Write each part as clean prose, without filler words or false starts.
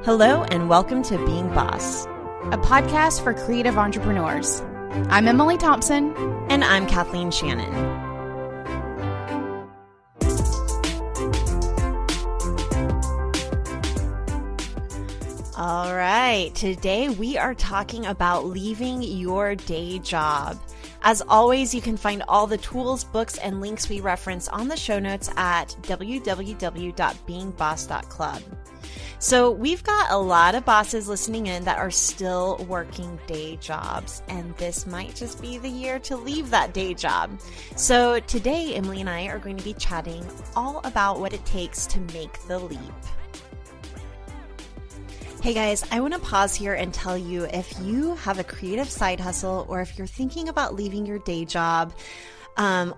Hello and welcome to Being Boss, a podcast for creative entrepreneurs. I'm Emily Thompson. And I'm Kathleen Shannon. All right, today we are talking about leaving your day job. As always, you can find all the tools, books, and links we reference on the show notes at www.beingboss.club. So we've got a lot of bosses listening in that are still working day jobs, and this might just be the year to leave that day job. So today, Emily and I are going to be chatting all about what it takes to make the leap. Hey guys, I want to pause here and tell you, if you have a creative side hustle or if you're thinking about leaving your day job,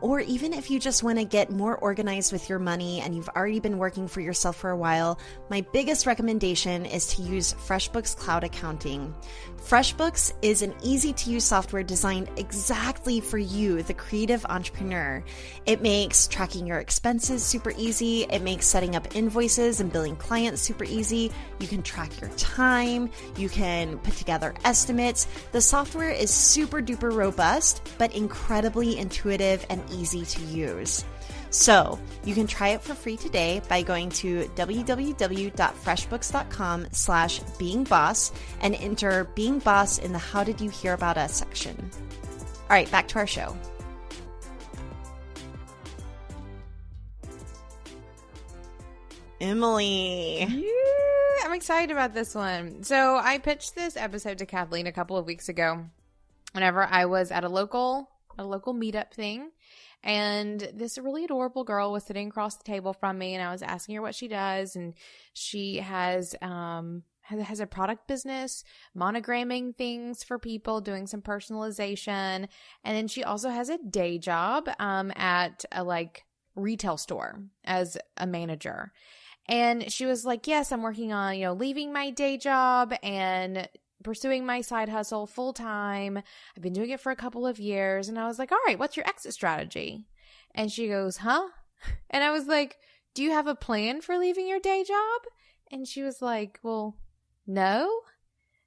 or even if you just want to get more organized with your money and you've already been working for yourself for a while, my biggest recommendation is to use FreshBooks Cloud Accounting. FreshBooks is an easy-to-use software designed exactly for you, the creative entrepreneur. It makes tracking your expenses super easy. It makes setting up invoices and billing clients super easy. You can track your time. You can put together estimates. The software is super duper robust, but incredibly intuitive and easy to use. So you can try it for free today by going to www.freshbooks.com/beingboss and enter Being Boss in the How Did You Hear About Us section. All right, back to our show. Emily. Yeah, I'm excited about this one. So I pitched this episode to Kathleen a couple of weeks ago whenever I was at a local meetup thing. And this really adorable girl was sitting across the table from me, and I was asking her what she does. And she has a product business, monogramming things for people, doing some personalization. And then she also has a day job at a retail store as a manager. And she was like, yes, I'm working on, leaving my day job and pursuing my side hustle full time. I've been doing it for a couple of years. And I was like, all right, what's your exit strategy? And she goes, huh? And I was like, do you have a plan for leaving your day job? And she was like, well, no.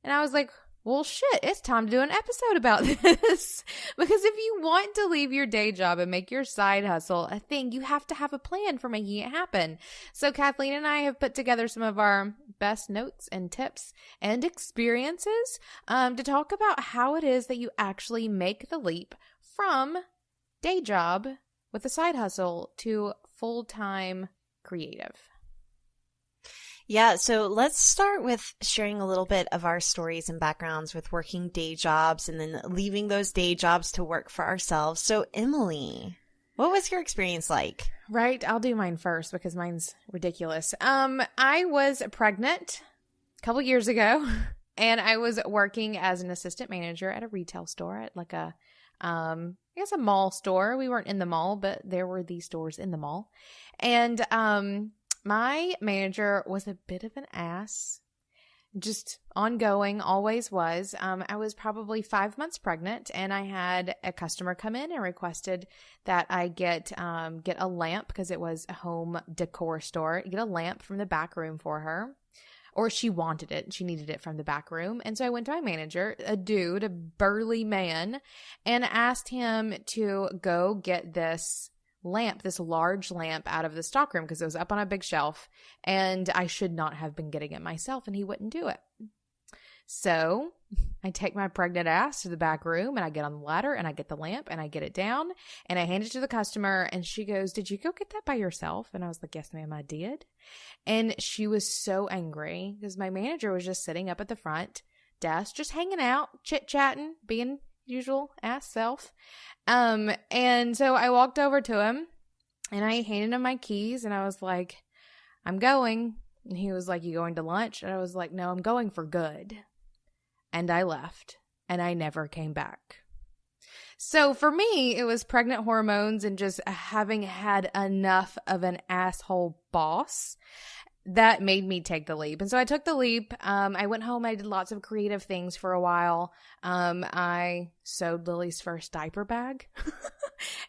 And I was like, well, shit, it's time to do an episode about this. Because if you want to leave your day job and make your side hustle a thing, you have to have a plan for making it happen. So Kathleen and I have put together some of our best notes and tips and experiences to talk about how it is that you actually make the leap from day job with a side hustle to full-time creative. Yeah, so let's start with sharing a little bit of our stories and backgrounds with working day jobs and then leaving those day jobs to work for ourselves. So Emily, what was your experience like? Right, I'll do mine first because mine's ridiculous. I was pregnant a couple years ago, and I was working as an assistant manager at a retail store at a mall store. We weren't in the mall, but there were these stores in the mall. And my manager was a bit of an ass, just ongoing, always was. I was probably 5 months pregnant, and I had a customer come in and requested that I get a lamp, because it was a home decor store, get a lamp from the back room for her. Or she wanted it. She needed it from the back room. And so I went to my manager, a burly man, and asked him to go get this large lamp out of the stockroom because it was up on a big shelf, and I should not have been getting it myself, and he wouldn't do it. So I take my pregnant ass to the back room, and I get on the ladder, and I get the lamp, and I get it down, and I hand it to the customer, and she goes, did you go get that by yourself? And I was like, yes, ma'am, I did. And she was so angry because my manager was just sitting up at the front desk, just hanging out, chit-chatting, being usual ass self. And so I walked over to him and I handed him my keys, and I was like, I'm going. And he was like, you going to lunch? And I was like, no, I'm going for good. And I left, and I never came back. So for me, it was pregnant hormones and just having had enough of an asshole boss that made me take the leap. And so I took the leap. I went home. I did lots of creative things for a while. I sewed Lily's first diaper bag.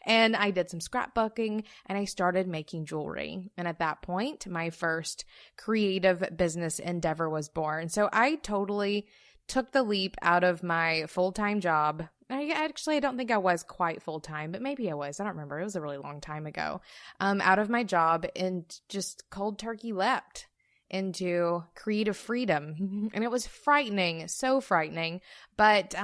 And I did some scrapbooking and I started making jewelry. And at that point, my first creative business endeavor was born. So I totally took the leap out of my full-time job. I don't think I was quite full-time, but maybe I was. I don't remember. It was a really long time ago. Out of my job and just cold turkey leapt into creative freedom. And it was frightening, so frightening, but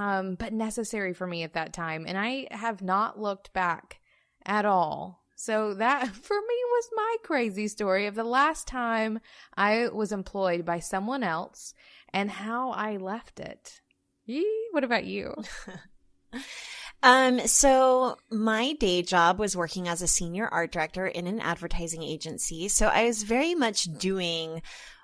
necessary for me at that time. And I have not looked back at all. So that for me was my crazy story of the last time I was employed by someone else and how I left it. Yee, what about you? So my day job was working as a senior art director in an advertising agency. So I was very much doing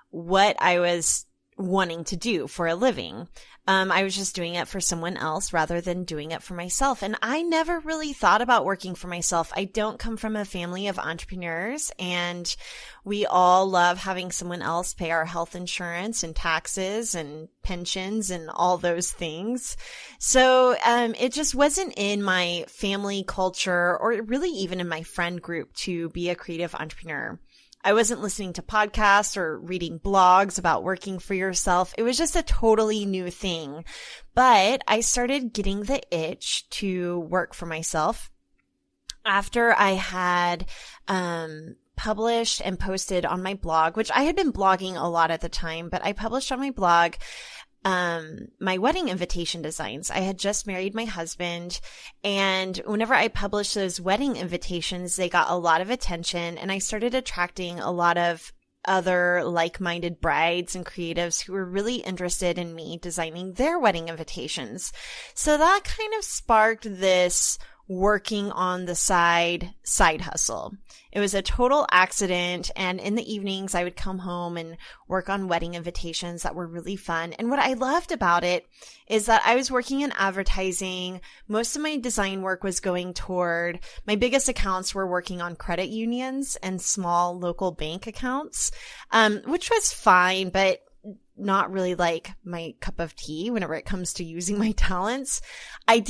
what I was wanting to do for a living. I was just doing it for someone else rather than doing it for myself. And I never really thought about working for myself. I don't come from a family of entrepreneurs, and we all love having someone else pay our health insurance and taxes and pensions and all those things. So, it just wasn't in my family culture or really even in my friend group to be a creative entrepreneur. I wasn't listening to podcasts or reading blogs about working for yourself. It was just a totally new thing. But I started getting the itch to work for myself after I had published and posted on my blog, which I had been blogging a lot at the time, but I published on my blog my wedding invitation designs. I had just married my husband, and whenever I published those wedding invitations, they got a lot of attention, and I started attracting a lot of other like-minded brides and creatives who were really interested in me designing their wedding invitations. So that kind of sparked this working on the side hustle. It was a total accident, and in the evenings I would come home and work on wedding invitations that were really fun. And what I loved about it is that I was working in advertising. Most of my design work was going toward my biggest accounts were working on credit unions and small local bank accounts, which was fine, but not really like my cup of tea whenever it comes to using my talents. I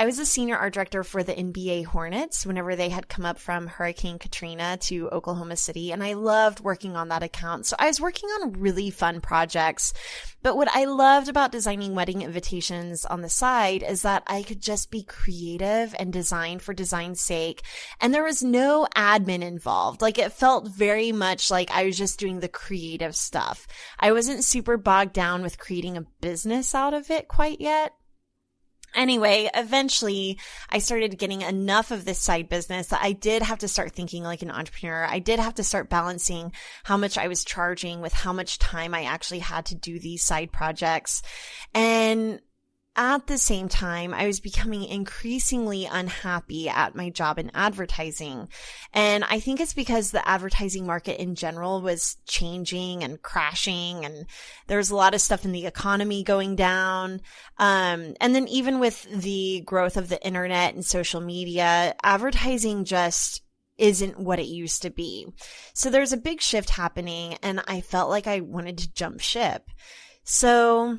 was a senior art director for the NBA Hornets whenever they had come up from Hurricane Katrina to Oklahoma City, and I loved working on that account. So I was working on really fun projects. But what I loved about designing wedding invitations on the side is that I could just be creative and design for design's sake. And there was no admin involved. Like, it felt very much like I was just doing the creative stuff. I wasn't super bogged down with creating a business out of it quite yet. Anyway, eventually I started getting enough of this side business that I did have to start thinking like an entrepreneur. I did have to start balancing how much I was charging with how much time I actually had to do these side projects. And at the same time, I was becoming increasingly unhappy at my job in advertising. And I think it's because the advertising market in general was changing and crashing, and there was a lot of stuff in the economy going down. And then even with the growth of the internet and social media, advertising just isn't what it used to be. So there's a big shift happening, and I felt like I wanted to jump ship. So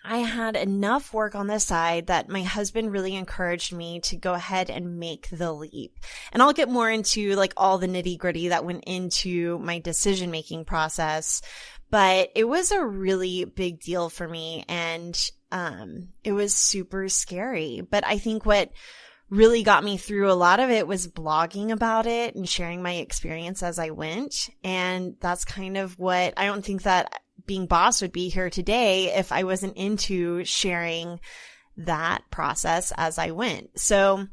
I had enough work on the side that my husband really encouraged me to go ahead and make the leap. And I'll get more into like all the nitty gritty that went into my decision making process, but it was a really big deal for me, and it was super scary. But I think what really got me through a lot of it was blogging about it and sharing my experience as I went. And that's kind of what I don't think that Being Boss would be here today if I wasn't into sharing that process as I went. So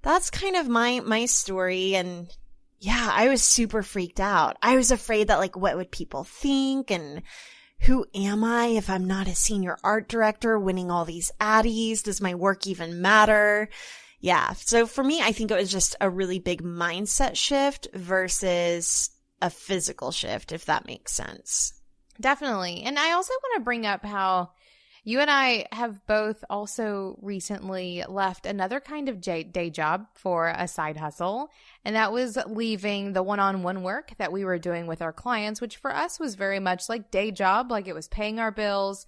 that's kind of my story. And yeah, I was super freaked out. I was afraid that like, what would people think? And who am I if I'm not a senior art director winning all these Addies? Does my work even matter? Yeah. So for me, I think it was just a really big mindset shift versus a physical shift, if that makes sense. Definitely. And I also want to bring up how you and I have both also recently left another kind of day job for a side hustle. And that was leaving the one-on-one work that we were doing with our clients, which for us was very much like day job, like it was paying our bills,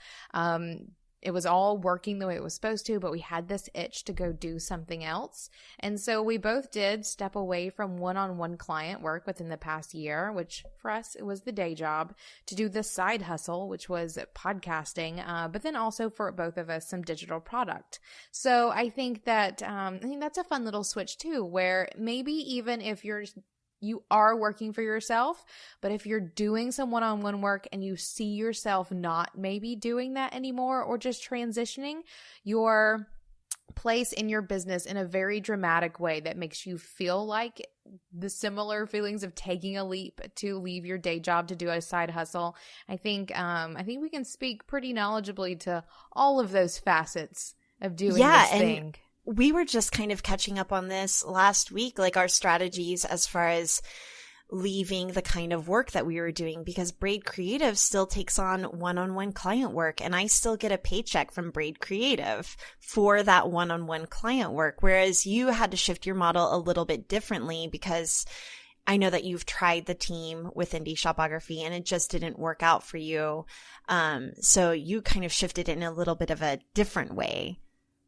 it was all working the way it was supposed to, but we had this itch to go do something else. And so we both did step away from one-on-one client work within the past year, which for us, it was the day job, to do the side hustle, which was podcasting, but then also for both of us, some digital product. So I think that, I think that's a fun little switch too, where maybe even if you are working for yourself, but if you're doing some one-on-one work and you see yourself not maybe doing that anymore or just transitioning your place in your business in a very dramatic way that makes you feel like the similar feelings of taking a leap to leave your day job to do a side hustle, I think we can speak pretty knowledgeably to all of those facets of doing this thing. We were just kind of catching up on this last week, like our strategies as far as leaving the kind of work that we were doing, because Braid Creative still takes on one-on-one client work, and I still get a paycheck from Braid Creative for that one-on-one client work, whereas you had to shift your model a little bit differently because I know that you've tried the team with Indie Shopography and it just didn't work out for you. So you kind of shifted it in a little bit of a different way.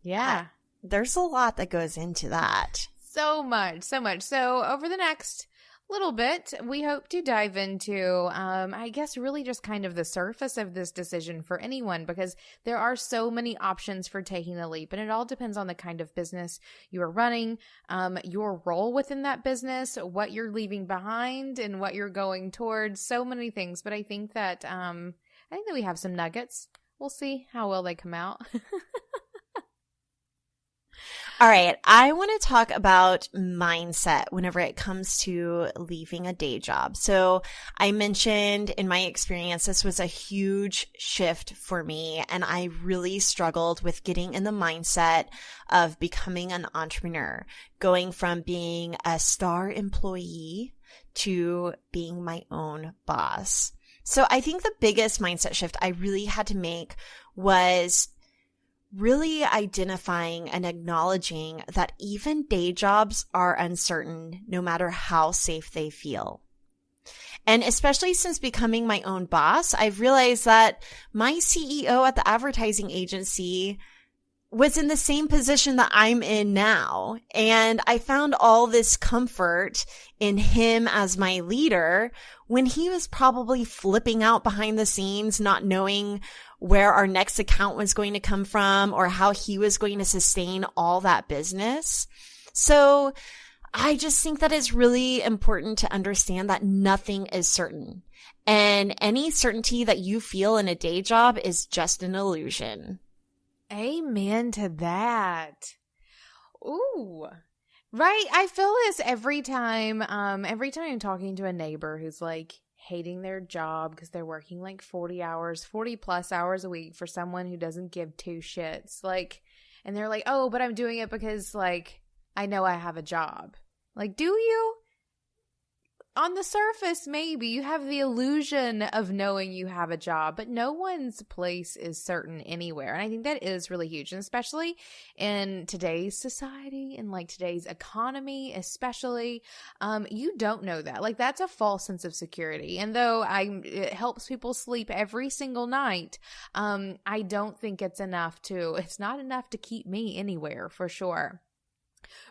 Yeah. There's a lot that goes into that. So much. So over the next little bit, we hope to dive into, I guess, really just kind of the surface of this decision for anyone, because there are so many options for taking the leap, and it all depends on the kind of business you are running, your role within that business, what you're leaving behind, and what you're going towards. So many things, but I think that we have some nuggets. We'll see how well they come out. All right. I want to talk about mindset whenever it comes to leaving a day job. So I mentioned in my experience, this was a huge shift for me, and I really struggled with getting in the mindset of becoming an entrepreneur, going from being a star employee to being my own boss. So I think the biggest mindset shift I really had to make was really identifying and acknowledging that even day jobs are uncertain no matter how safe they feel. And especially since becoming my own boss, I've realized that my CEO at the advertising agency was in the same position that I'm in now. And I found all this comfort in him as my leader when he was probably flipping out behind the scenes, not knowing where our next account was going to come from or how he was going to sustain all that business. So I just think that it's really important to understand that nothing is certain. And any certainty that you feel in a day job is just an illusion. Amen to that. Ooh. Right. I feel this every time I'm talking to a neighbor who's like hating their job because they're working like 40 plus hours a week for someone who doesn't give two shits. Like, and they're like, oh, but I'm doing it because like, I know I have a job. Like, do you? On the surface, maybe you have the illusion of knowing you have a job, but no one's place is certain anywhere. And I think that is really huge. And especially in today's society and like today's economy, especially, you don't know that. Like that's a false sense of security. And though it helps people sleep every single night, I don't think it's not enough to keep me anywhere for sure.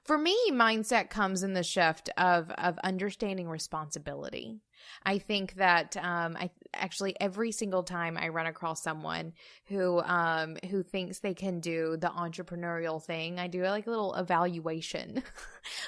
For me, mindset comes in the shift of understanding responsibility. I think that I actually every single time I run across someone who thinks they can do the entrepreneurial thing, I do like a little evaluation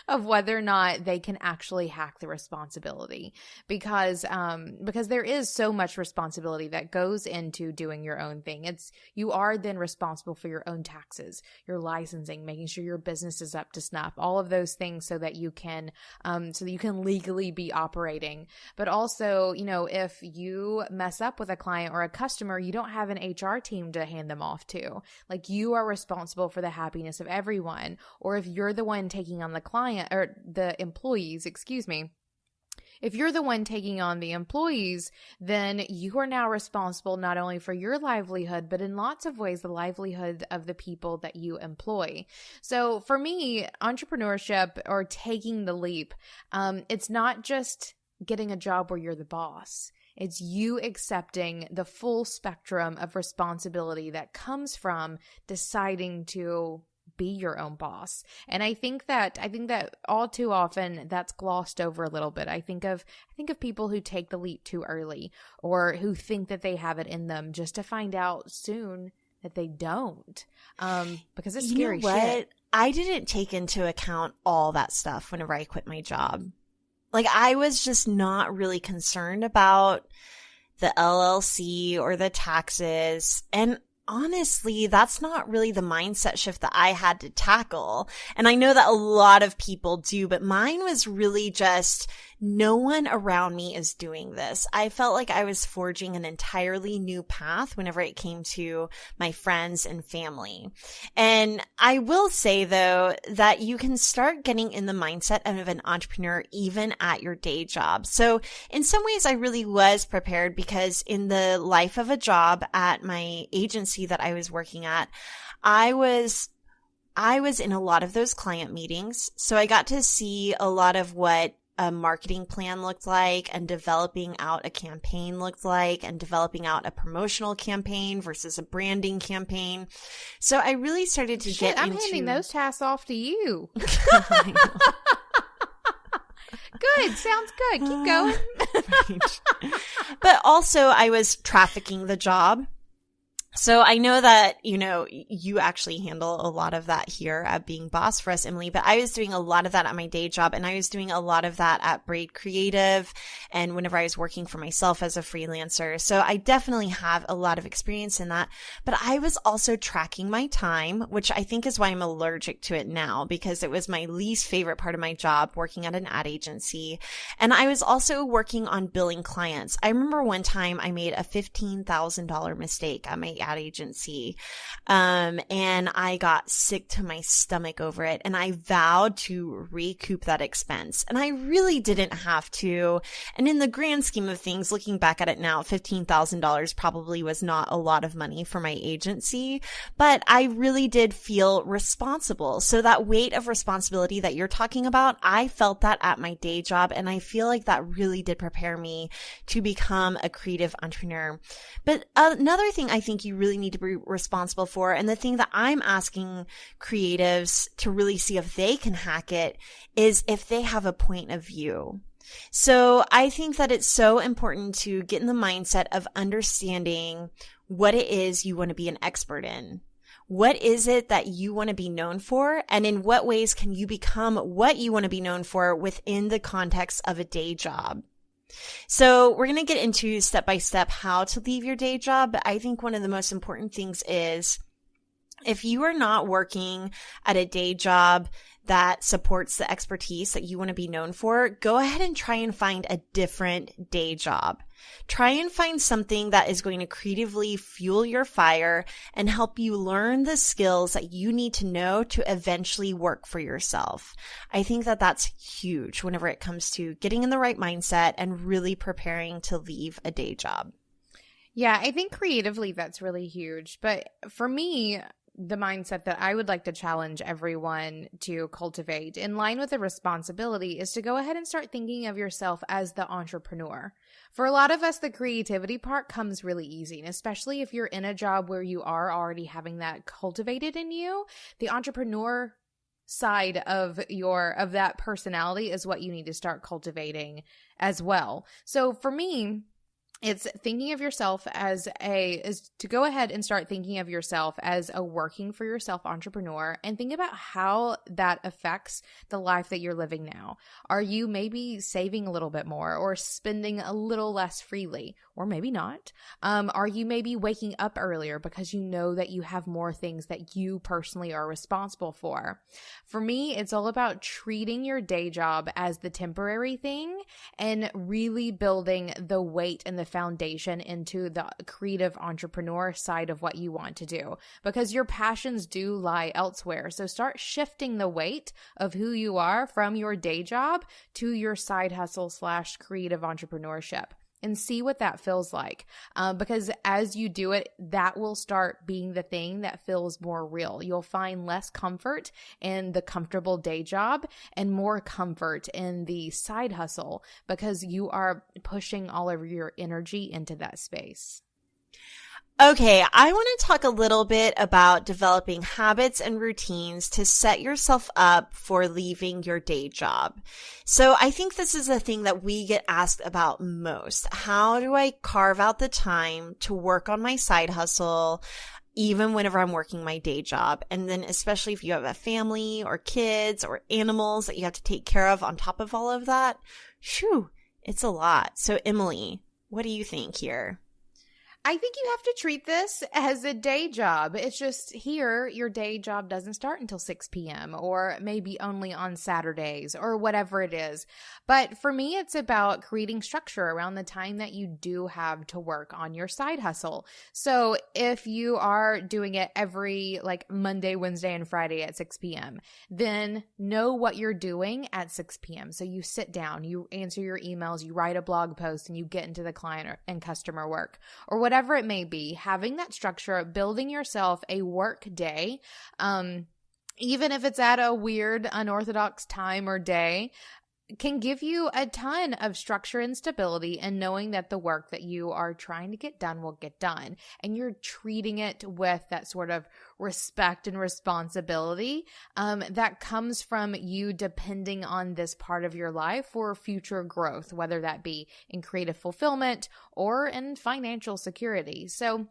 of whether or not they can actually hack the responsibility, because there is so much responsibility that goes into doing your own thing. You are then responsible for your own taxes, your licensing, making sure your business is up to snuff, all of those things so that you can legally be operating. But also, if you mess up with a client or a customer, you don't have an HR team to hand them off to. Like you are responsible for the happiness of everyone. Or if you're the one taking on the client or the employees, if you're the one taking on the employees, then you are now responsible not only for your livelihood, but in lots of ways, the livelihood of the people that you employ. So for me, entrepreneurship or taking the leap, it's not just getting a job where you're the boss. It's you accepting the full spectrum of responsibility that comes from deciding to be your own boss. And I think that all too often that's glossed over a little bit. I think of people who take the leap too early, or who think that they have it in them, just to find out soon that they don't. Because it's scary shit. I didn't take into account all that stuff whenever I quit my job. Like, I was just not really concerned about the LLC or the taxes. And honestly, that's not really the mindset shift that I had to tackle. And I know that a lot of people do, but mine was really just, no one around me is doing this. I felt like I was forging an entirely new path whenever it came to my friends and family. And I will say, though, that you can start getting in the mindset of an entrepreneur even at your day job. So in some ways, I really was prepared, because in the life of a job at my agency that I was working at, I was in a lot of those client meetings. So I got to see a lot of what a marketing plan looked like, and developing out a campaign looked like, and developing out a promotional campaign versus a branding campaign. So I really started to get into... I'm handing those tasks off to you. Good. Sounds good. Keep going. Right. But also, I was trafficking the job. So I know that, you actually handle a lot of that here at Being Boss for us, Emily, but I was doing a lot of that at my day job, and I was doing a lot of that at Braid Creative and whenever I was working for myself as a freelancer. So I definitely have a lot of experience in that, but I was also tracking my time, which I think is why I'm allergic to it now, because it was my least favorite part of my job, working at an ad agency. And I was also working on billing clients. I remember one time I made a $15,000 mistake at my ad agency. And I got sick to my stomach over it. And I vowed to recoup that expense. And I really didn't have to. And in the grand scheme of things, looking back at it now, $15,000 probably was not a lot of money for my agency, but I really did feel responsible. So that weight of responsibility that you're talking about, I felt that at my day job. And I feel like that really did prepare me to become a creative entrepreneur. But another thing I think you really need to be responsible for, and the thing that I'm asking creatives to really see if they can hack it, is if they have a point of view. So I think that it's so important to get in the mindset of understanding what it is you want to be an expert in. What is it that you want to be known for? And in what ways can you become what you want to be known for within the context of a day job? So we're going to get into step by step how to leave your day job. But I think one of the most important things is, if you are not working at a day job that supports the expertise that you want to be known for, go ahead and try and find a different day job. Try and find something that is going to creatively fuel your fire and help you learn the skills that you need to know to eventually work for yourself. I think that that's huge whenever it comes to getting in the right mindset and really preparing to leave a day job. Yeah, I think creatively that's really huge. But for me, the mindset that I would like to challenge everyone to cultivate in line with the responsibility is to go ahead and start thinking of yourself as the entrepreneur. For a lot of us, the creativity part comes really easy, and especially if you're in a job where you are already having that cultivated in you, the entrepreneur side of that personality is what you need to start cultivating as well. So for me, it's thinking of yourself is to go ahead and start thinking of yourself as a working for yourself entrepreneur, and think about how that affects the life that you're living now. Are you maybe saving a little bit more, or spending a little less freely, or maybe not? Are you maybe waking up earlier because you know that you have more things that you personally are responsible for? For me, it's all about treating your day job as the temporary thing and really building the weight and the foundation into the creative entrepreneur side of what you want to do, because your passions do lie elsewhere. So start shifting the weight of who you are from your day job to your side hustle / creative entrepreneurship. and see what that feels like. Because as you do it, that will start being the thing that feels more real. You'll find less comfort in the comfortable day job and more comfort in the side hustle because you are pushing all of your energy into that space. Okay, I want to talk a little bit about developing habits and routines to set yourself up for leaving your day job. So I think this is a thing that we get asked about most. How do I carve out the time to work on my side hustle, even whenever I'm working my day job? And then especially if you have a family or kids or animals that you have to take care of on top of all of that, whew, it's a lot. So Emily, what do you think here? I think you have to treat this as a day job. It's just here, your day job doesn't start until 6 p.m. or maybe only on Saturdays or whatever it is. But for me, it's about creating structure around the time that you do have to work on your side hustle. So if you are doing it every like Monday, Wednesday, and Friday at 6 p.m., then know what you're doing at 6 p.m. So you sit down, you answer your emails, you write a blog post, and you get into the client and customer work or whatever it may be. Having that structure, building yourself a work day, even if it's at a weird, unorthodox time or day, can give you a ton of structure and stability, and knowing that the work that you are trying to get done will get done. And you're treating it with that sort of respect and responsibility that comes from you depending on this part of your life for future growth, whether that be in creative fulfillment or in financial security. So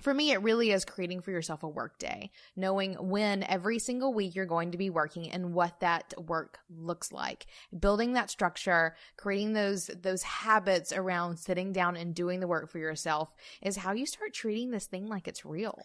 for me, it really is creating for yourself a work day, knowing when every single week you're going to be working and what that work looks like. Building that structure, creating those habits around sitting down and doing the work for yourself is how you start treating this thing like it's real.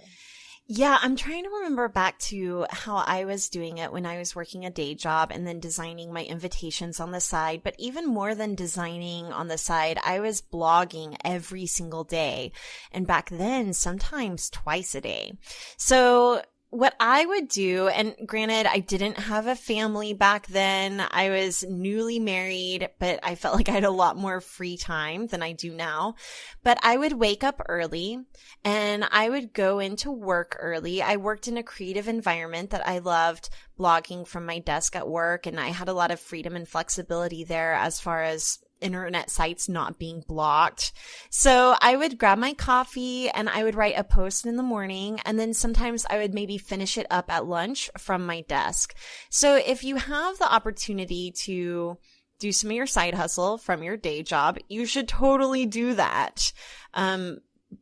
Yeah, I'm trying to remember back to how I was doing it when I was working a day job and then designing my invitations on the side. But even more than designing on the side, I was blogging every single day. And back then, sometimes twice a day. So what I would do, and granted, I didn't have a family back then. I was newly married, but I felt like I had a lot more free time than I do now. But I would wake up early and I would go into work early. I worked in a creative environment that I loved, blogging from my desk at work, and I had a lot of freedom and flexibility there as far as internet sites not being blocked. So I would grab my coffee and I would write a post in the morning, and then sometimes I would maybe finish it up at lunch from my desk. So if you have the opportunity to do some of your side hustle from your day job, you should totally do that.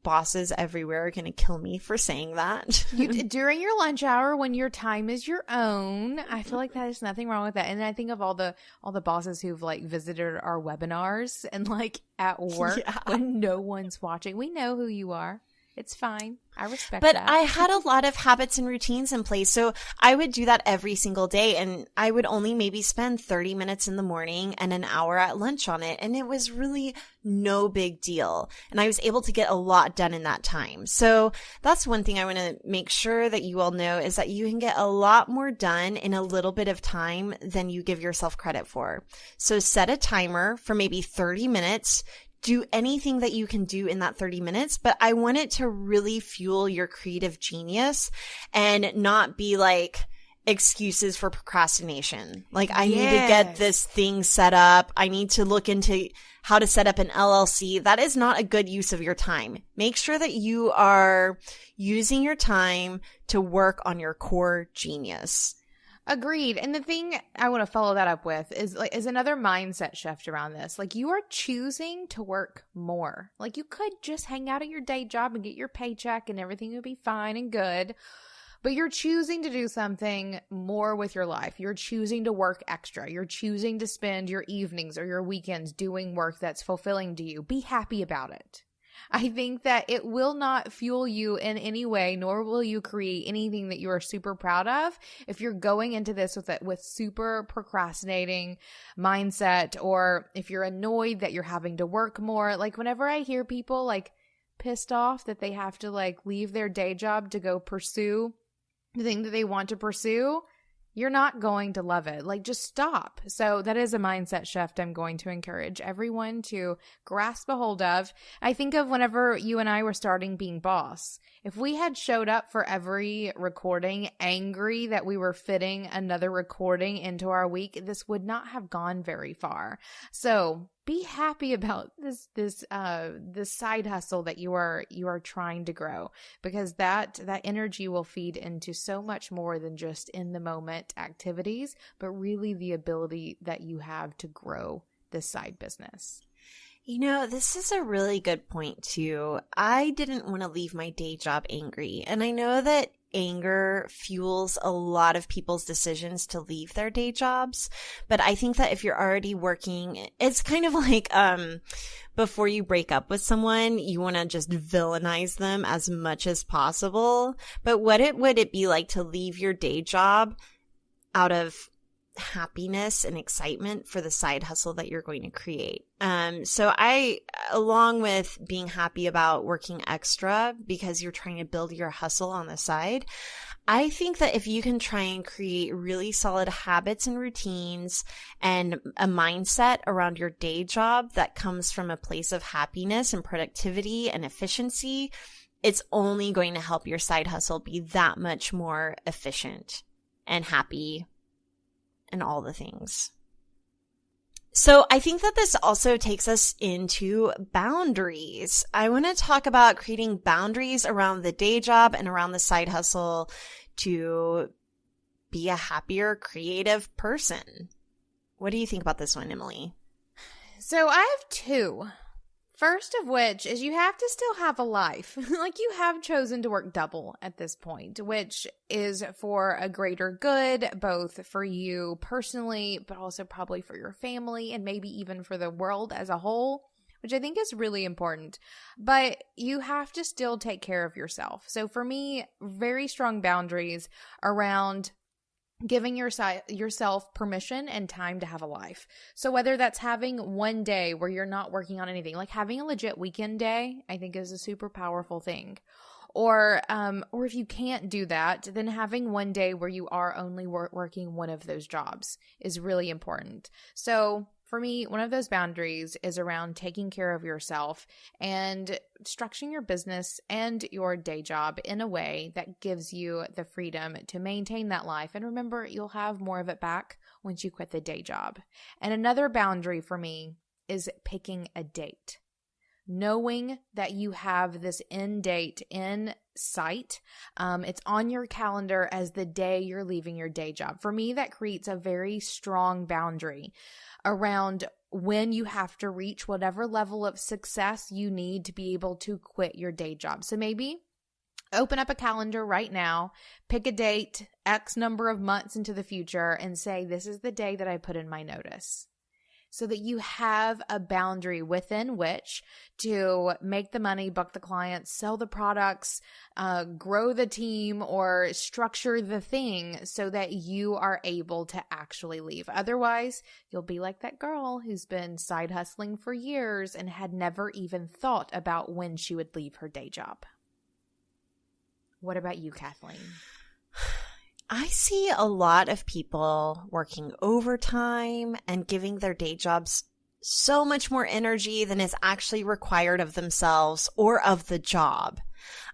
Bosses everywhere are going to kill me for saying that. During your lunch hour, when your time is your own, I feel like that is nothing wrong with that. And I think of all the bosses who've like visited our webinars and like at work when no one's watching. We know who you are. It's fine. I respect that. But I had a lot of habits and routines in place. So I would do that every single day, and I would only maybe spend 30 minutes in the morning and an hour at lunch on it. And it was really no big deal. And I was able to get a lot done in that time. So that's one thing I want to make sure that you all know, is that you can get a lot more done in a little bit of time than you give yourself credit for. So set a timer for maybe 30 minutes. Do anything that you can do in that 30 minutes, but I want it to really fuel your creative genius and not be like excuses for procrastination. Like, I need to get this thing set up. I need to look into how to set up an LLC. That is not a good use of your time. Make sure that you are using your time to work on your core genius. Agreed. And the thing I want to follow that up with is another mindset shift around this. Like, you are choosing to work more. Like, you could just hang out at your day job and get your paycheck and everything would be fine and good. But you're choosing to do something more with your life. You're choosing to work extra. You're choosing to spend your evenings or your weekends doing work that's fulfilling to you. Be happy about it. I think that it will not fuel you in any way, nor will you create anything that you are super proud of if you're going into this with super procrastinating mindset, or if you're annoyed that you're having to work more. Like, whenever I hear people like pissed off that they have to like leave their day job to go pursue the thing that they want to pursue, you're not going to love it. Like, just stop. So that is a mindset shift I'm going to encourage everyone to grasp a hold of. I think of whenever you and I were starting Being Boss. If we had showed up for every recording angry that we were fitting another recording into our week, this would not have gone very far. So be happy about this side hustle that you are trying to grow, because that energy will feed into so much more than just in the moment activities, but really the ability that you have to grow this side business. You know, this is a really good point too. I didn't want to leave my day job angry, and I know that anger fuels a lot of people's decisions to leave their day jobs. But I think that if you're already working, it's kind of like, before you break up with someone, you want to just villainize them as much as possible. But would it be like to leave your day job out of happiness and excitement for the side hustle that you're going to create? So I, along with being happy about working extra because you're trying to build your hustle on the side, I think that if you can try and create really solid habits and routines and a mindset around your day job that comes from a place of happiness and productivity and efficiency, it's only going to help your side hustle be that much more efficient and happy and all the things. So I think that this also takes us into boundaries. I want to talk about creating boundaries around the day job and around the side hustle to be a happier, creative person. What do you think about this one, Emily? So I have two. First of which is you have to still have a life. Like, you have chosen to work double at this point, which is for a greater good, both for you personally, but also probably for your family and maybe even for the world as a whole, which I think is really important. But you have to still take care of yourself. So for me, very strong boundaries around giving yourself permission and time to have a life. So whether that's having one day where you're not working on anything, like having a legit weekend day, I think is a super powerful thing. Or if you can't do that, then having one day where you are only working one of those jobs is really important. So for me, one of those boundaries is around taking care of yourself and structuring your business and your day job in a way that gives you the freedom to maintain that life. And remember, you'll have more of it back once you quit the day job. And another boundary for me is picking a date. Knowing that you have this end date in sight. It's on your calendar as the day you're leaving your day job. For me, that creates a very strong boundary around when you have to reach whatever level of success you need to be able to quit your day job. So maybe open up a calendar right now, pick a date, X number of months into the future, and say, this is the day that I put in my notice. So that you have a boundary within which to make the money, book the clients, sell the products, grow the team, or structure the thing so that you are able to actually leave. Otherwise, you'll be like that girl who's been side hustling for years and had never even thought about when she would leave her day job. What about you, Kathleen? I see a lot of people working overtime and giving their day jobs so much more energy than is actually required of themselves or of the job.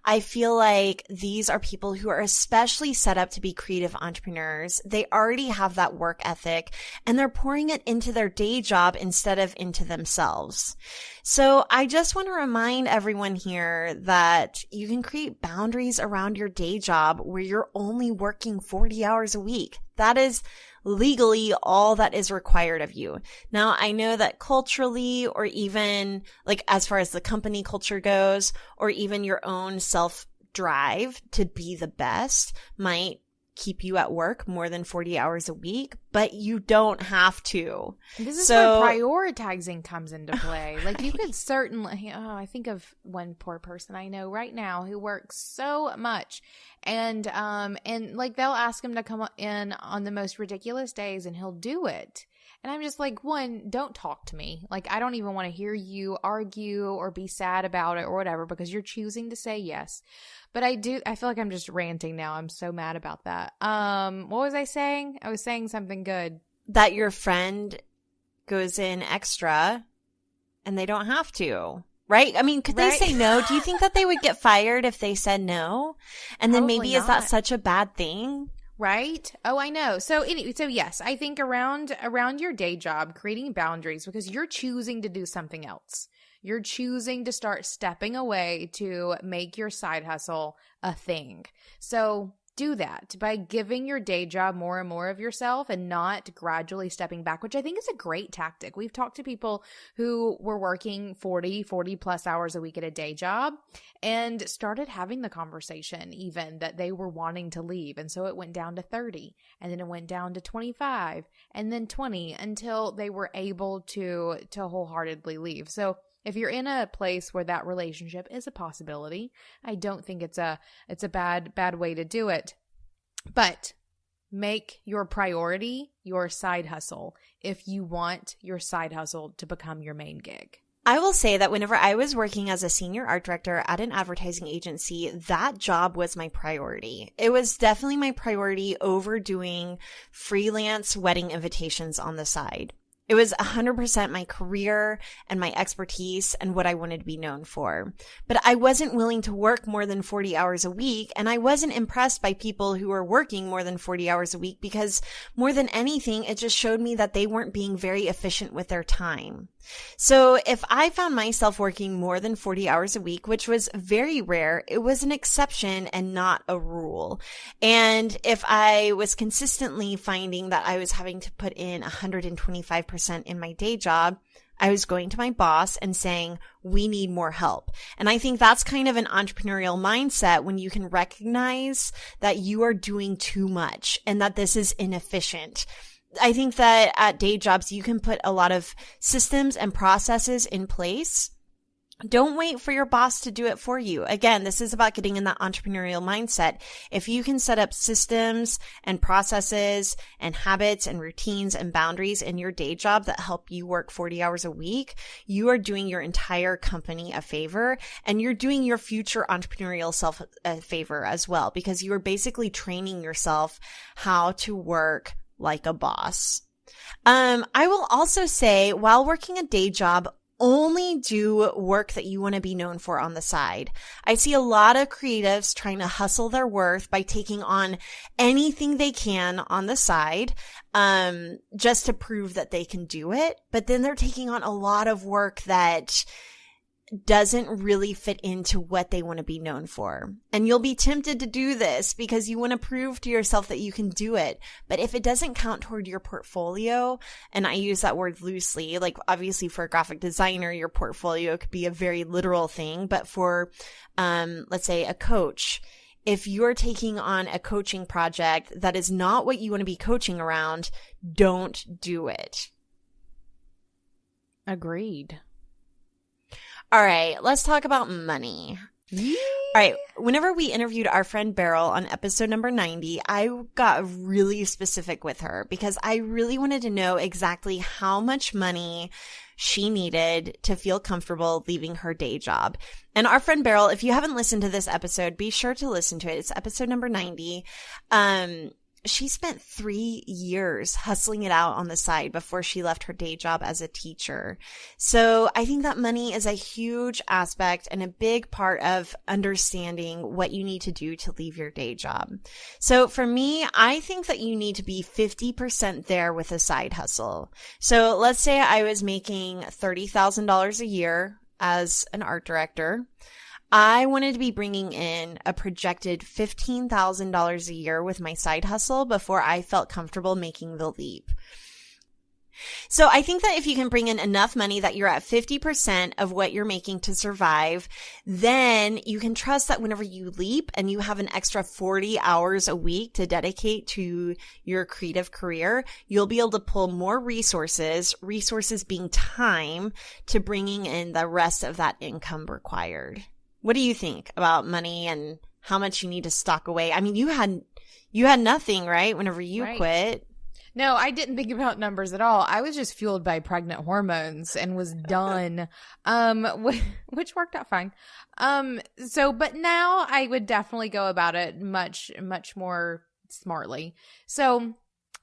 I feel like these are people who are especially set up to be creative entrepreneurs. They already have that work ethic and they're pouring it into their day job instead of into themselves. So I just want to remind everyone here that you can create boundaries around your day job where you're only working 40 hours a week. That is legally all that is required of you. Now, I know that culturally, or even like as far as the company culture goes, or even your own self-drive to be the best might keep you at work more than 40 hours a week, but you don't have to. This is where prioritizing comes into play. Like, you could certainly, I think of one poor person I know right now who works so much, and like they'll ask him to come in on the most ridiculous days and he'll do it. And I'm just like, one, don't talk to me. Like, I don't even want to hear you argue or be sad about it or whatever, because you're choosing to say yes. But I feel like I'm just ranting now. I'm so mad about that. What was I saying? I was saying something good. That your friend goes in extra and they don't have to. Right? I mean, could they say no? Do you think that they would get fired if they said no? And then Probably maybe not. Is that such a bad thing? Right? Oh, I know. So yes, I think around your day job, creating boundaries, because you're choosing to do something else. You're choosing to start stepping away to make your side hustle a thing. So do that by giving your day job more and more of yourself and not gradually stepping back, which I think is a great tactic. We've talked to people who were working 40 plus hours a week at a day job and started having the conversation even that they were wanting to leave. And so it went down to 30, and then it went down to 25, and then 20, until they were able to wholeheartedly leave. So if you're in a place where that relationship is a possibility, I don't think it's a bad way to do it. But make your priority your side hustle if you want your side hustle to become your main gig. I will say that whenever I was working as a senior art director at an advertising agency, that job was my priority. It was definitely my priority over doing freelance wedding invitations on the side. It was 100% my career and my expertise and what I wanted to be known for. But I wasn't willing to work more than 40 hours a week, and I wasn't impressed by people who were working more than 40 hours a week, because more than anything, it just showed me that they weren't being very efficient with their time. So if I found myself working more than 40 hours a week, which was very rare, it was an exception and not a rule. And if I was consistently finding that I was having to put in 125% in my day job, I was going to my boss and saying, we need more help. And I think that's kind of an entrepreneurial mindset when you can recognize that you are doing too much and that this is inefficient. I think that at day jobs, you can put a lot of systems and processes in place. Don't wait for your boss to do it for you. Again, this is about getting in that entrepreneurial mindset. If you can set up systems and processes and habits and routines and boundaries in your day job that help you work 40 hours a week, you are doing your entire company a favor, and you're doing your future entrepreneurial self a favor as well, because you are basically training yourself how to work like a boss. I will also say, while working a day job, only do work that you want to be known for on the side. I see a lot of creatives trying to hustle their worth by taking on anything they can on the side, just to prove that they can do it. But then they're taking on a lot of work that doesn't really fit into what they want to be known for. And you'll be tempted to do this because you want to prove to yourself that you can do it. But if it doesn't count toward your portfolio, and I use that word loosely, like obviously for a graphic designer, your portfolio could be a very literal thing. But for, let's say a coach, if you're taking on a coaching project that is not what you want to be coaching around, don't do it. Agreed. All right, let's talk about money. Yeah. All right, whenever we interviewed our friend Beryl on episode number 90, I got really specific with her because I really wanted to know exactly how much money she needed to feel comfortable leaving her day job. And our friend Beryl, if you haven't listened to this episode, be sure to listen to it. It's episode number 90. She spent 3 years hustling it out on the side before she left her day job as a teacher. So I think that money is a huge aspect and a big part of understanding what you need to do to leave your day job. So for me, I think that you need to be 50% there with a side hustle. So let's say I was making $30,000 a year as an art director. I wanted to be bringing in a projected $15,000 a year with my side hustle before I felt comfortable making the leap. So I think that if you can bring in enough money that you're at 50% of what you're making to survive, then you can trust that whenever you leap and you have an extra 40 hours a week to dedicate to your creative career, you'll be able to pull more resources being time, to bringing in the rest of that income required. What do you think about money and how much you need to stock away? I mean, you had nothing, right? Whenever you quit. No, I didn't think about numbers at all. I was just fueled by pregnant hormones and was done. Which worked out fine. But now I would definitely go about it much, much more smartly. So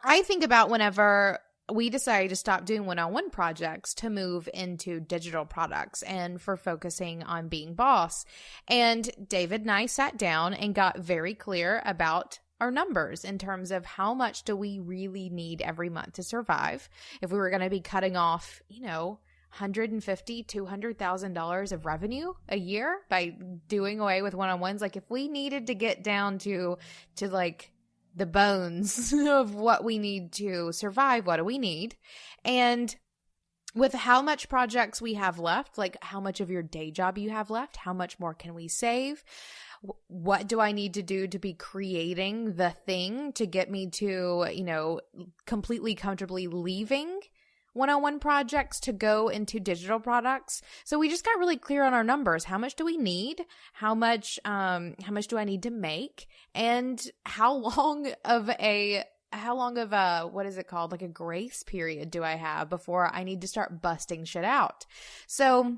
I think about whenever we decided to stop doing one-on-one projects to move into digital products and for focusing on being boss. And David and I sat down and got very clear about our numbers in terms of how much do we really need every month to survive. If we were going to be cutting off, $150,000, $200,000 of revenue a year by doing away with one-on-ones, like if we needed to get down to like the bones of what we need to survive, what do we need? And with how much projects we have left, like how much of your day job you have left, how much more can we save? What do I need to do to be creating the thing to get me to, completely comfortably leaving one-on-one projects to go into digital products? So we just got really clear on our numbers. How much do we need? How much do I need to make? And how long of a what is it called? Like a grace period do I have before I need to start busting shit out? So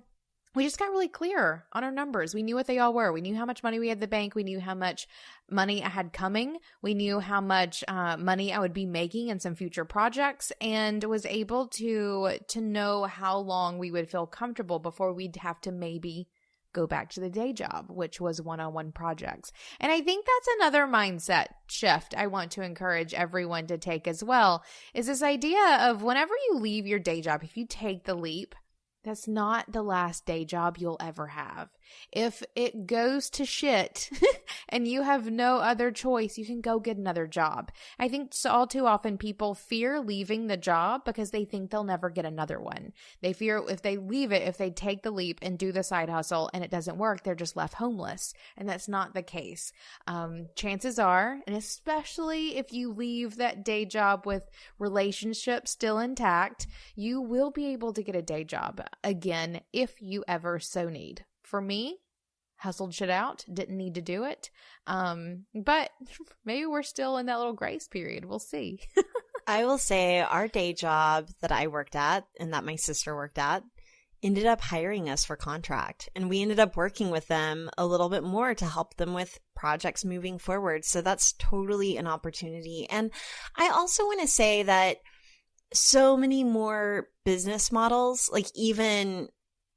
we just got really clear on our numbers. We knew what they all were. We knew how much money we had in the bank. We knew how much money I had coming. We knew how much money I would be making in some future projects, and was able to know how long we would feel comfortable before we'd have to maybe go back to the day job, which was one-on-one projects. And I think that's another mindset shift I want to encourage everyone to take as well, is this idea of whenever you leave your day job, if you take the leap, that's not the last day job you'll ever have. If it goes to shit and you have no other choice, you can go get another job. I think all too often people fear leaving the job because they think they'll never get another one. They fear if they leave it, if they take the leap and do the side hustle and it doesn't work, they're just left homeless. And that's not the case. Chances are, and especially if you leave that day job with relationships still intact, you will be able to get a day job again if you ever so need. For me, hustled shit out, didn't need to do it. But maybe we're still in that little grace period. We'll see. I will say our day job that I worked at and that my sister worked at ended up hiring us for contract. And we ended up working with them a little bit more to help them with projects moving forward. So that's totally an opportunity. And I also want to say that so many more business models, like even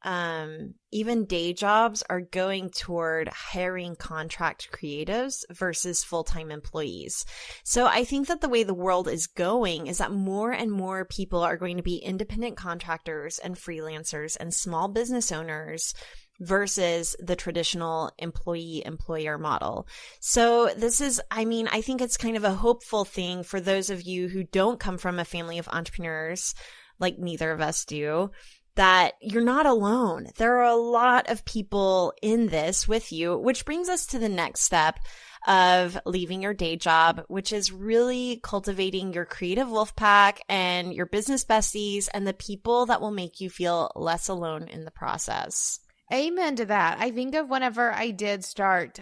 day jobs, are going toward hiring contract creatives versus full-time employees. So I think that the way the world is going is that more and more people are going to be independent contractors and freelancers and small business owners versus the traditional employee-employer model. So this is, I think it's kind of a hopeful thing for those of you who don't come from a family of entrepreneurs, like neither of us do, that you're not alone. There are a lot of people in this with you, which brings us to the next step of leaving your day job, which is really cultivating your creative wolf pack and your business besties and the people that will make you feel less alone in the process. Amen to that. I think of whenever I did start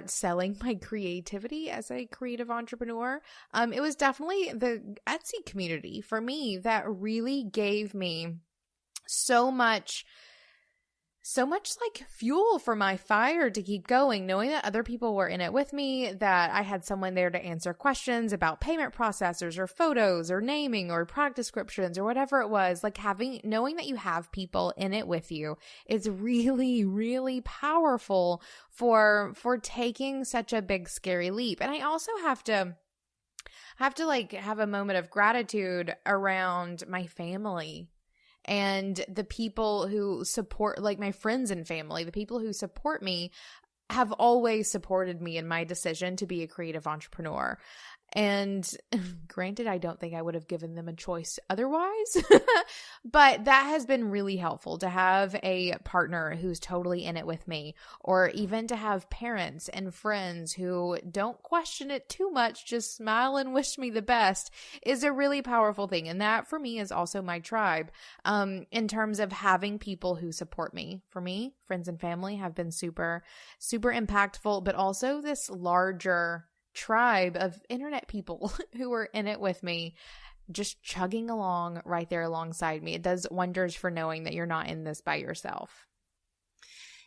selling my creativity as a creative entrepreneur. It was definitely the Etsy community for me that really gave me so much like fuel for my fire to keep going, knowing that other people were in it with me, that I had someone there to answer questions about payment processors or photos or naming or product descriptions or whatever it was. Like knowing that you have people in it with you is really, really powerful for taking such a big, scary leap. And I also have to have a moment of gratitude around my family and the people who support, like my friends and family, the people who support me have always supported me in my decision to be a creative entrepreneur. And granted, I don't think I would have given them a choice otherwise, but that has been really helpful to have a partner who's totally in it with me, or even to have parents and friends who don't question it too much, just smile and wish me the best, is a really powerful thing. And that for me is also my tribe, in terms of having people who support me. For me, friends and family have been super, super impactful, but also this larger tribe of internet people who were in it with me, just chugging along right there alongside me. It does wonders for knowing that you're not in this by yourself.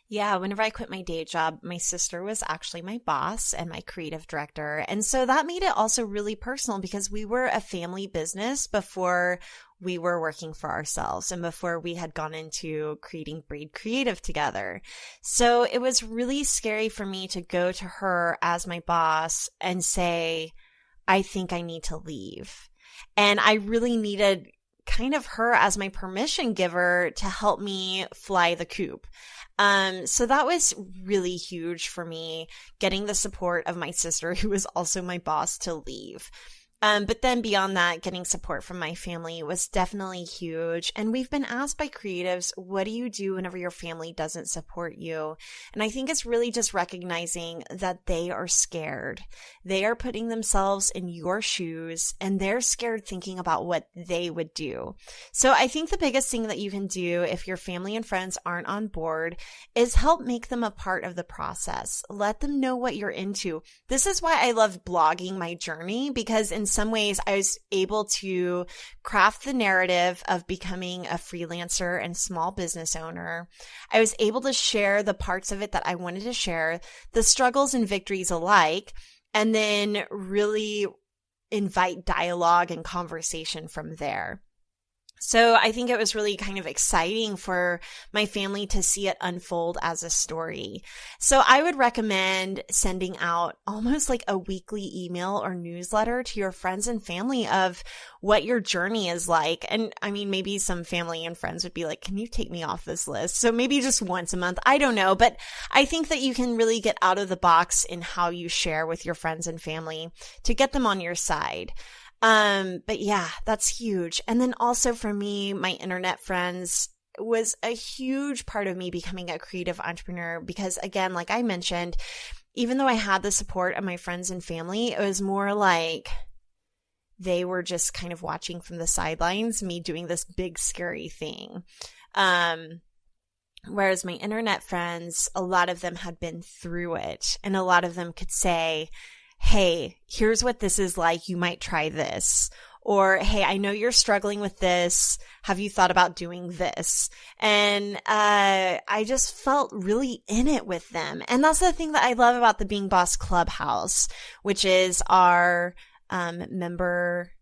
Yeah, whenever I quit my day job, my sister was actually my boss and my creative director. And so that made it also really personal because we were a family business before we were working for ourselves and before we had gone into creating Braid Creative together. So it was really scary for me to go to her as my boss and say, I think I need to leave. And I really needed kind of her as my permission giver to help me fly the coop. So that was really huge for me, getting the support of my sister, who was also my boss, to leave. But then beyond that, getting support from my family was definitely huge. And we've been asked by creatives, what do you do whenever your family doesn't support you? And I think it's really just recognizing that they are scared. They are putting themselves in your shoes and they're scared thinking about what they would do. So I think the biggest thing that you can do if your family and friends aren't on board is help make them a part of the process. Let them know what you're into. This is why I love blogging my journey, because in some ways I was able to craft the narrative of becoming a freelancer and small business owner. I was able to share the parts of it that I wanted to share, the struggles and victories alike, and then really invite dialogue and conversation from there. So I think it was really kind of exciting for my family to see it unfold as a story. So I would recommend sending out almost like a weekly email or newsletter to your friends and family of what your journey is like. And I mean, maybe some family and friends would be like, can you take me off this list? So maybe just once a month. I don't know. But I think that you can really get out of the box in how you share with your friends and family to get them on your side. But yeah, that's huge. And then also for me, my internet friends was a huge part of me becoming a creative entrepreneur because again, like I mentioned, even though I had the support of my friends and family, it was more like they were just kind of watching from the sidelines, me doing this big, scary thing. Whereas my internet friends, a lot of them had been through it and a lot of them could say, hey, here's what this is like. You might try this. Or, hey, I know you're struggling with this. Have you thought about doing this? And I just felt really in it with them. And that's the thing that I love about the Being Boss Clubhouse, which is our member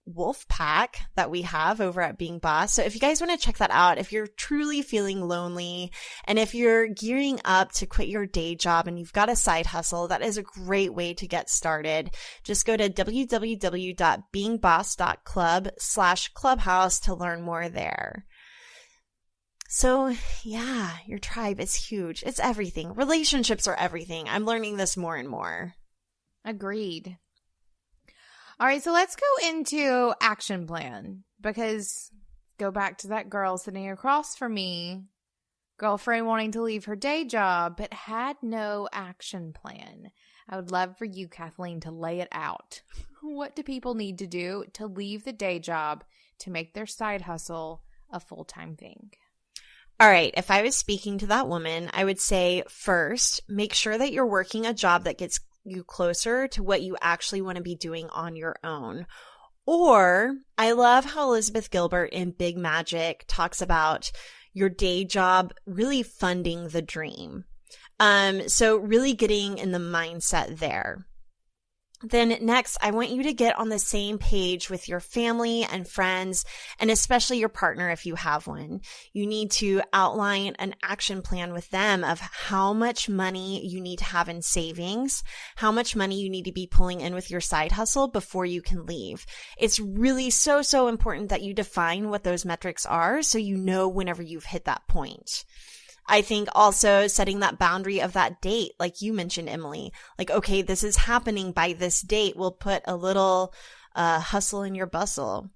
wolf pack that we have over at Being Boss. So if you guys want to check that out, if you're truly feeling lonely and if you're gearing up to quit your day job and you've got a side hustle, that is a great way to get started. Just go to www.beingboss.club/clubhouse to learn more there. So yeah, your tribe is huge. It's everything. Relationships are everything. I'm learning this more and more. Agreed. All right, so let's go into action plan because go back to that girl sitting across from me, girlfriend wanting to leave her day job, but had no action plan. I would love for you, Kathleen, to lay it out. What do people need to do to leave the day job to make their side hustle a full-time thing? All right, if I was speaking to that woman, I would say first, make sure that you're working a job that gets you closer to what you actually want to be doing on your own. Or I love how Elizabeth Gilbert in Big Magic talks about your day job really funding the dream. So really getting in the mindset there. Then next, I want you to get on the same page with your family and friends, and especially your partner if you have one. You need to outline an action plan with them of how much money you need to have in savings, how much money you need to be pulling in with your side hustle before you can leave. It's really so important that you define what those metrics are so you know whenever you've hit that point. I think also setting that boundary of that date, like you mentioned, Emily, like, okay, this is happening by this date will put a little hustle in your bustle.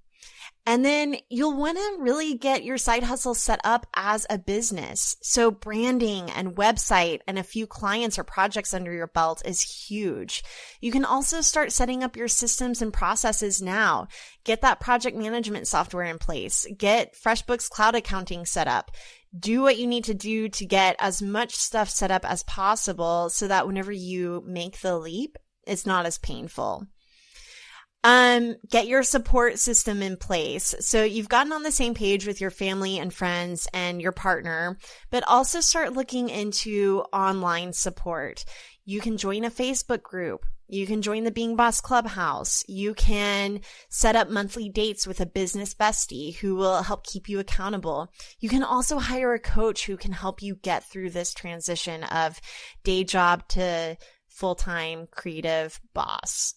And then you'll want to really get your side hustle set up as a business. So branding and website and a few clients or projects under your belt is huge. You can also start setting up your systems and processes now. Get that project management software in place. Get FreshBooks Cloud accounting set up. Do what you need to do to get as much stuff set up as possible so that whenever you make the leap, it's not as painful. Get your support system in place. So you've gotten on the same page with your family and friends and your partner, but also start looking into online support. You can join a Facebook group. You can join the Being Boss Clubhouse. You can set up monthly dates with a business bestie who will help keep you accountable. You can also hire a coach who can help you get through this transition of day job to full-time creative boss.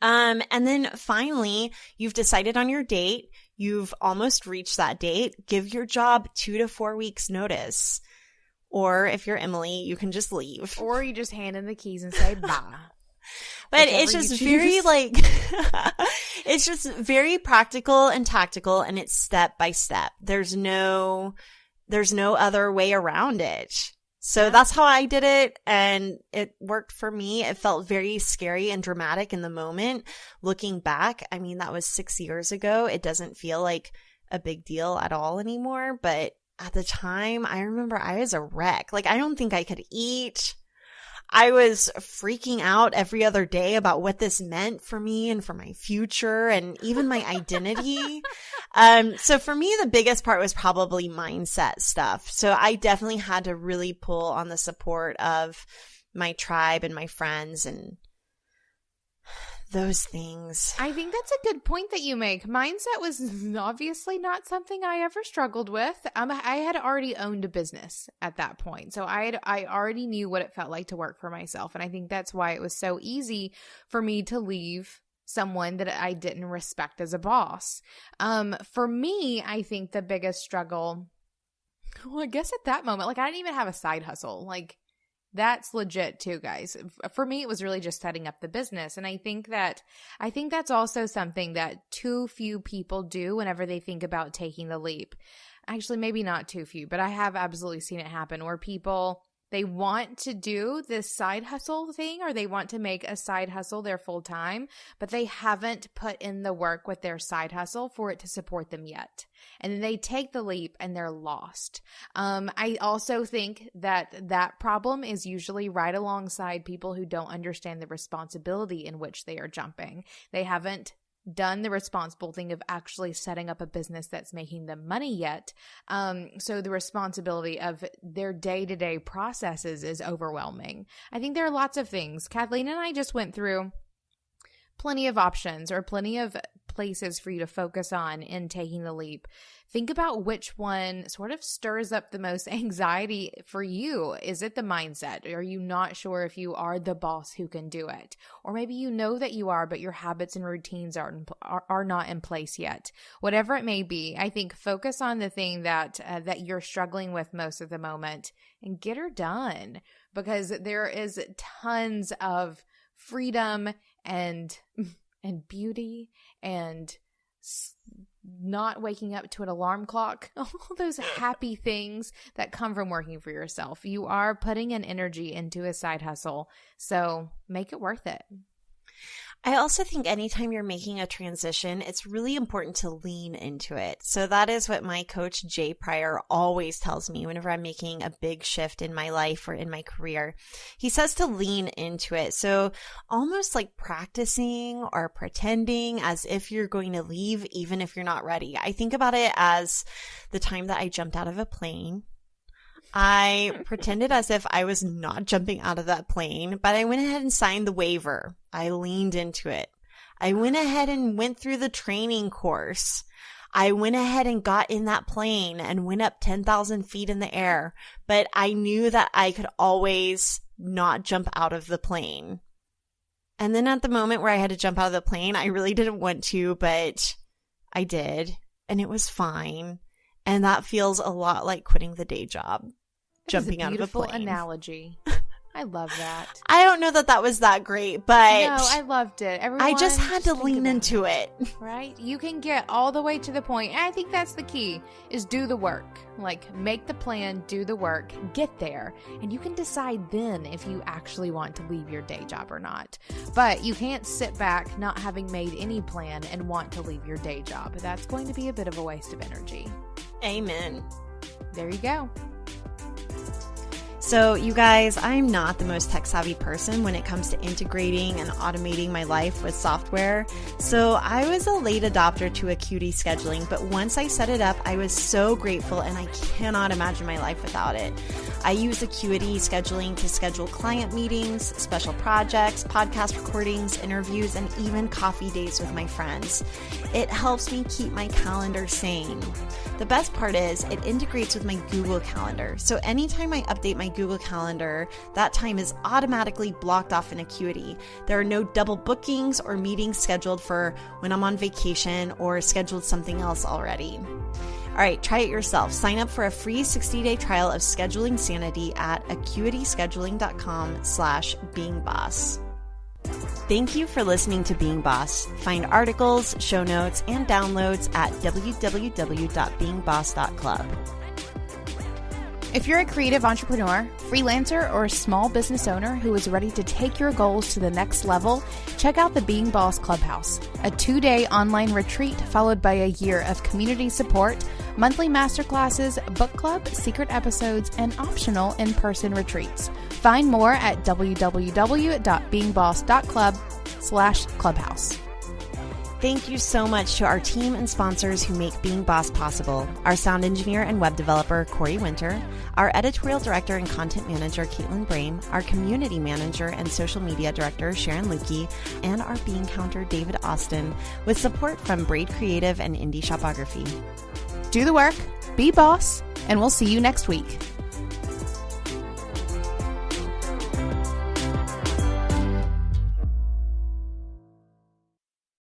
And then finally, you've decided on your date. You've almost reached that date. Give your job 2 to 4 weeks notice. Or if you're Emily, you can just leave. Or you just hand in the keys and say bye. But it's just very it's just very practical and tactical, and it's step by step. There's no other way around it. So that's how I did it, and it worked for me. It felt very scary and dramatic in the moment. Looking back, I mean, that was 6 years ago. It doesn't feel like a big deal at all anymore, but at the time, I remember I was a wreck. Like, I don't think I could eat. I was freaking out every other day about what this meant for me and for my future and even my identity. So for me, the biggest part was probably mindset stuff. So I definitely had to really pull on the support of my tribe and my friends and those things. I think that's a good point that you make. Mindset was obviously not something I ever struggled with. I had already owned a business at that point. So I already knew what it felt like to work for myself. And I think that's why it was so easy for me to leave someone that I didn't respect as a boss. For me, I think the biggest struggle, well, I guess at that moment, like I didn't even have a side hustle. Like, that's legit too, guys. For me, it was really just setting up the business. And I think that's also something that too few people do whenever they think about taking the leap. Actually, maybe not too few, but I have absolutely seen it happen where people, they want to do this side hustle thing, or they want to make a side hustle their full time, but they haven't put in the work with their side hustle for it to support them yet. And then they take the leap and they're lost. I also think that problem is usually right alongside people who don't understand the responsibility in which they are jumping. They haven't done the responsible thing of actually setting up a business that's making them money yet. So the responsibility of their day-to-day processes is overwhelming. I think there are lots of things. Kathleen and I just went through plenty of options or plenty of places for you to focus on in taking the leap. Think about which one sort of stirs up the most anxiety for you. Is it the mindset? Are you not sure if you are the boss who can do it? Or maybe you know that you are, but your habits and routines are not in place yet. Whatever it may be, I think focus on the thing that you're struggling with most at the moment and get her done, because there is tons of freedom and beauty and not waking up to an alarm clock, all those happy things that come from working for yourself. You are putting an energy into a side hustle, so make it worth it. I also think anytime you're making a transition, it's really important to lean into it. So that is what my coach, Jay Pryor, always tells me whenever I'm making a big shift in my life or in my career. He says to lean into it. So almost like practicing or pretending as if you're going to leave, even if you're not ready. I think about it as the time that I jumped out of a plane. I pretended as if I was not jumping out of that plane, but I went ahead and signed the waiver. I leaned into it. I went ahead and went through the training course. I went ahead and got in that plane and went up 10,000 feet in the air, but I knew that I could always not jump out of the plane. And then at the moment where I had to jump out of the plane, I really didn't want to, but I did, and it was fine. And that feels a lot like quitting the day job. Jumping out of a plane. Beautiful analogy. I love that. I don't know that was that great, but no, I loved it. I just had to lean into it. Right? You can get all the way to the point. And I think that's the key, is do the work. Like, make the plan, do the work, get there. And you can decide then if you actually want to leave your day job or not. But you can't sit back not having made any plan and want to leave your day job. That's going to be a bit of a waste of energy. Amen. There you go. So you guys, I'm not the most tech savvy person when it comes to integrating and automating my life with software. So I was a late adopter to Acuity scheduling, but once I set it up, I was so grateful and I cannot imagine my life without it. I use Acuity scheduling to schedule client meetings, special projects, podcast recordings, interviews, and even coffee dates with my friends. It helps me keep my calendar sane. The best part is it integrates with my Google Calendar. So anytime I update my Google Calendar, that time is automatically blocked off in Acuity. There are no double bookings or meetings scheduled for when I'm on vacation or scheduled something else already. All right, try it yourself. Sign up for a free 60-day trial of Scheduling Sanity at acuityscheduling.com/beingboss. Thank you for listening to Being Boss. Find articles, show notes, and downloads at www.beingboss.club. If you're a creative entrepreneur, freelancer, or small business owner who is ready to take your goals to the next level, check out the Being Boss Clubhouse, a 2-day online retreat followed by a year of community support, monthly masterclasses, book club, secret episodes, and optional in-person retreats. Find more at www.beingboss.club/clubhouse. Thank you so much to our team and sponsors who make Being Boss possible. Our sound engineer and web developer, Corey Winter, our editorial director and content manager, Caitlin Brame, our community manager and social media director, Sharon Lukey, and our bean counter, David Austin, with support from Braid Creative and Indie Shopography. Do the work, be boss, and we'll see you next week.